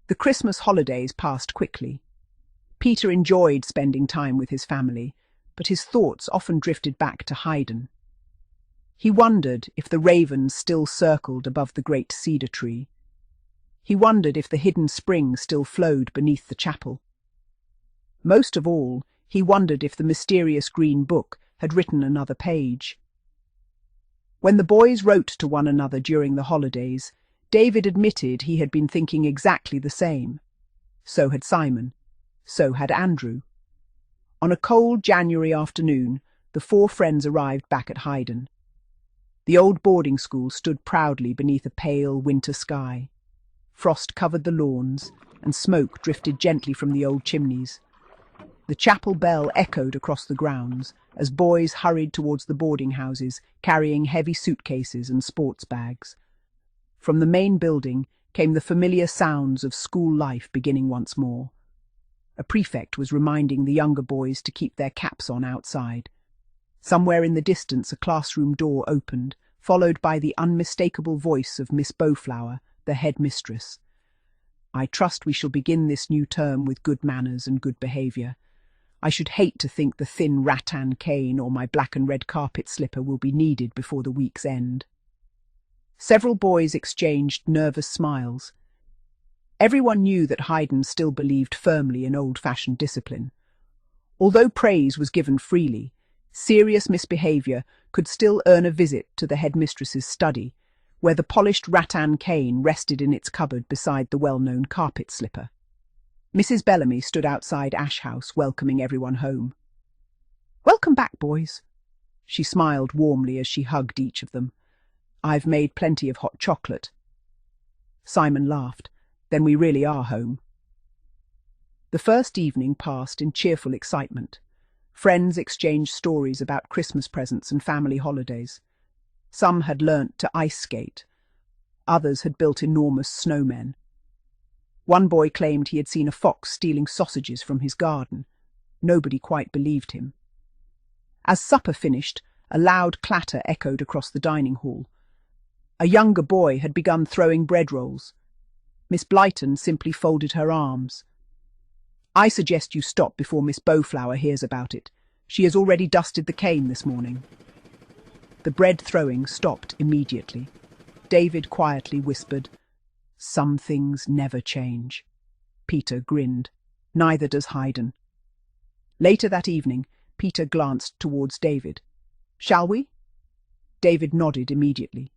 The Christmas holidays passed quickly. Peter enjoyed spending time with his family, but his thoughts often drifted back to Highen. He wondered if the ravens still circled above the great cedar tree. He wondered if the hidden spring still flowed beneath the chapel. Most of all, he wondered if the mysterious green book had written another page. When the boys wrote to one another during the holidays, David admitted he had been thinking exactly the same. So had Simon. So had Andrew. On a cold January afternoon, the four friends arrived back at Highen. The old boarding school stood proudly beneath a pale winter sky. Frost covered the lawns, and smoke drifted gently from the old chimneys. The chapel bell echoed across the grounds as boys hurried towards the boarding houses, carrying heavy suitcases and sports bags. From the main building came the familiar sounds of school life beginning once more. A prefect was reminding the younger boys to keep their caps on outside. Somewhere in the distance a classroom door opened, followed by the unmistakable voice of Miss Bowflower, the headmistress. "I trust we shall begin this new term with good manners and good behaviour. I should hate to think the thin rattan cane or my black and red carpet slipper will be needed before the week's end." Several boys exchanged nervous smiles. Everyone knew that Highen still believed firmly in old-fashioned discipline. Although praise was given freely, serious misbehaviour could still earn a visit to the headmistress's study, where the polished rattan cane rested in its cupboard beside the well-known carpet slipper. Mrs. Bellamy stood outside Ash House welcoming everyone home. "Welcome back, boys." She smiled warmly as she hugged each of them. "I've made plenty of hot chocolate." Simon laughed. "Then we really are home." The first evening passed in cheerful excitement. Friends exchanged stories about Christmas presents and family holidays. Some had learnt to ice skate. Others had built enormous snowmen. One boy claimed he had seen a fox stealing sausages from his garden. Nobody quite believed him. As supper finished, a loud clatter echoed across the dining hall. A younger boy had begun throwing bread rolls. Miss Blyton simply folded her arms. "I suggest you stop before Miss Bowflower hears about it. She has already dusted the cane this morning." The bread throwing stopped immediately. David quietly whispered, "Some things never change." Peter grinned. "Neither does Highen." Later that evening, Peter glanced towards David. "Shall we?" David nodded immediately.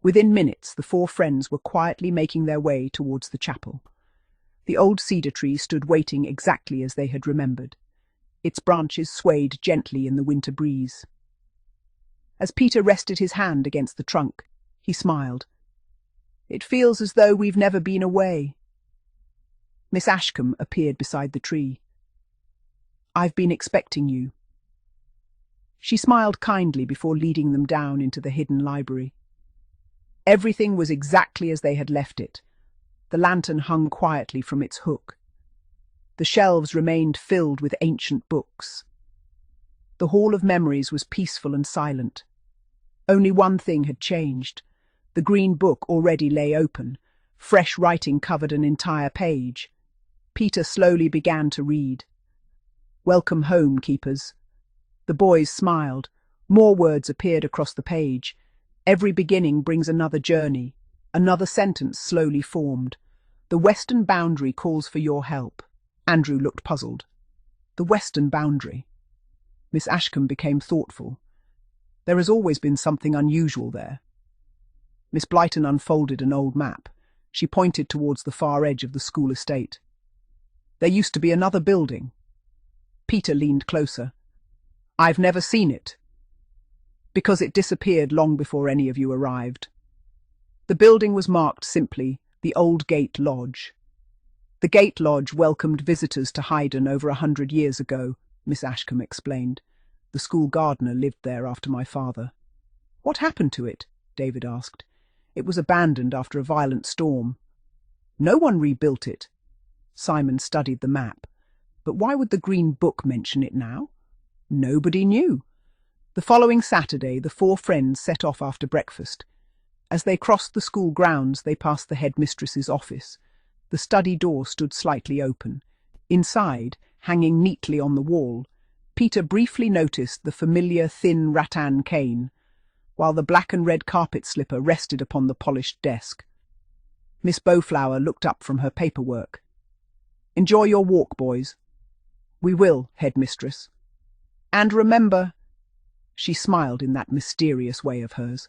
Within minutes, the four friends were quietly making their way towards the chapel. The old cedar tree stood waiting exactly as they had remembered. Its branches swayed gently in the winter breeze. As Peter rested his hand against the trunk, he smiled. "It feels as though we've never been away." Miss Ashcombe appeared beside the tree. "I've been expecting you." She smiled kindly before leading them down into the hidden library. Everything was exactly as they had left it. The lantern hung quietly from its hook. The shelves remained filled with ancient books. The Hall of Memories was peaceful and silent. Only one thing had changed. The green book already lay open. Fresh writing covered an entire page. Peter slowly began to read. "Welcome home, keepers." The boys smiled. More words appeared across the page. Every beginning brings another journey. Another sentence slowly formed. "The western boundary calls for your help." Andrew looked puzzled. The western boundary. Miss Ashcombe became thoughtful. There has always been something unusual there. Miss Blyton unfolded an old map. She pointed towards the far edge of the school estate. "There used to be another building." Peter leaned closer. "I've never seen it." "Because it disappeared long before any of you arrived." The building was marked simply, the Old Gate Lodge. "The Gate Lodge welcomed visitors to Highen over 100 years ago," Miss Ashcombe explained. "The school gardener lived there after my father." "What happened to it?" David asked. "It was abandoned after a violent storm." "No one rebuilt it." Simon studied the map. But why would the Green Book mention it now? Nobody knew. The following Saturday, the four friends set off after breakfast. As they crossed the school grounds, they passed the headmistress's office. The study door stood slightly open. Inside, hanging neatly on the wall, Peter briefly noticed the familiar thin rattan cane, while the black and red carpet slipper rested upon the polished desk. Miss Bowflower looked up from her paperwork. "Enjoy your walk, boys." "We will, headmistress." "And remember," she smiled in that mysterious way of hers,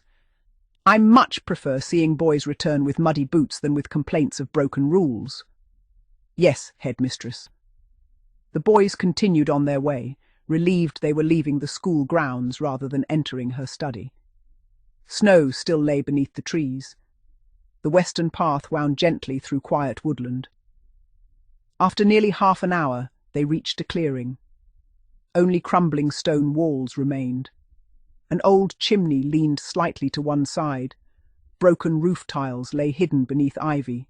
"I much prefer seeing boys return with muddy boots than with complaints of broken rules." "Yes, headmistress." The boys continued on their way, relieved they were leaving the school grounds rather than entering her study. Snow still lay beneath the trees. The western path wound gently through quiet woodland. After nearly half an hour, they reached a clearing. Only crumbling stone walls remained. An old chimney leaned slightly to one side. Broken roof tiles lay hidden beneath ivy.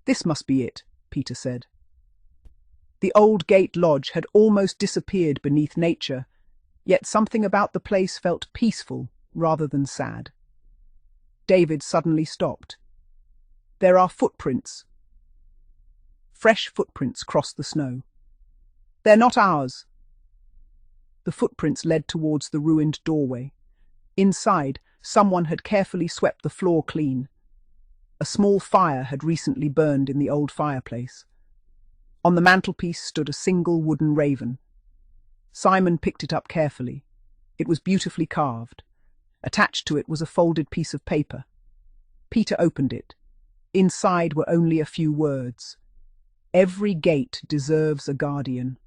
"This must be it," Peter said. The old gate lodge had almost disappeared beneath nature, yet something about the place felt peaceful rather than sad. David suddenly stopped. "There are footprints." Fresh footprints crossed the snow. "They're not ours." The footprints led towards the ruined doorway. Inside, someone had carefully swept the floor clean. A small fire had recently burned in the old fireplace. On the mantelpiece stood a single wooden raven. Simon picked it up carefully. It was beautifully carved. Attached to it was a folded piece of paper. Peter opened it. Inside were only a few words. "Every gate deserves a guardian."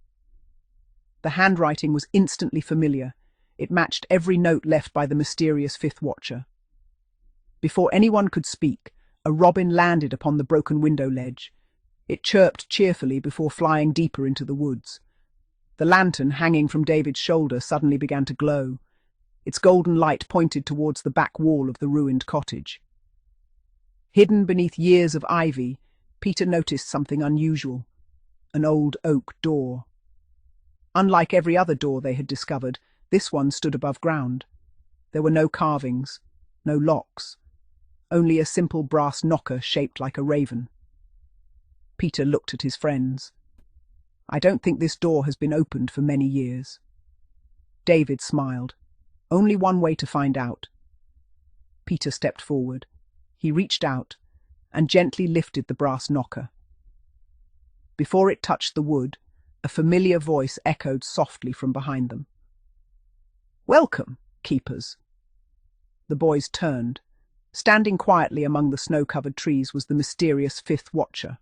The handwriting was instantly familiar. It matched every note left by the mysterious fifth watcher. Before anyone could speak, a robin landed upon the broken window ledge. It chirped cheerfully before flying deeper into the woods. The lantern hanging from David's shoulder suddenly began to glow. Its golden light pointed towards the back wall of the ruined cottage. Hidden beneath years of ivy, Peter noticed something unusual: an old oak door. Unlike every other door they had discovered, this one stood above ground. There were no carvings, no locks, only a simple brass knocker shaped like a raven. Peter looked at his friends. "I don't think this door has been opened for many years." David smiled. "Only one way to find out." Peter stepped forward. He reached out and gently lifted the brass knocker. Before it touched the wood, a familiar voice echoed softly from behind them. "Welcome, keepers." The boys turned. Standing quietly among the snow-covered trees was the mysterious fifth watcher.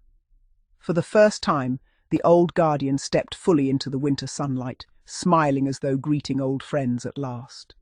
For the first time, the old guardian stepped fully into the winter sunlight, smiling as though greeting old friends at last.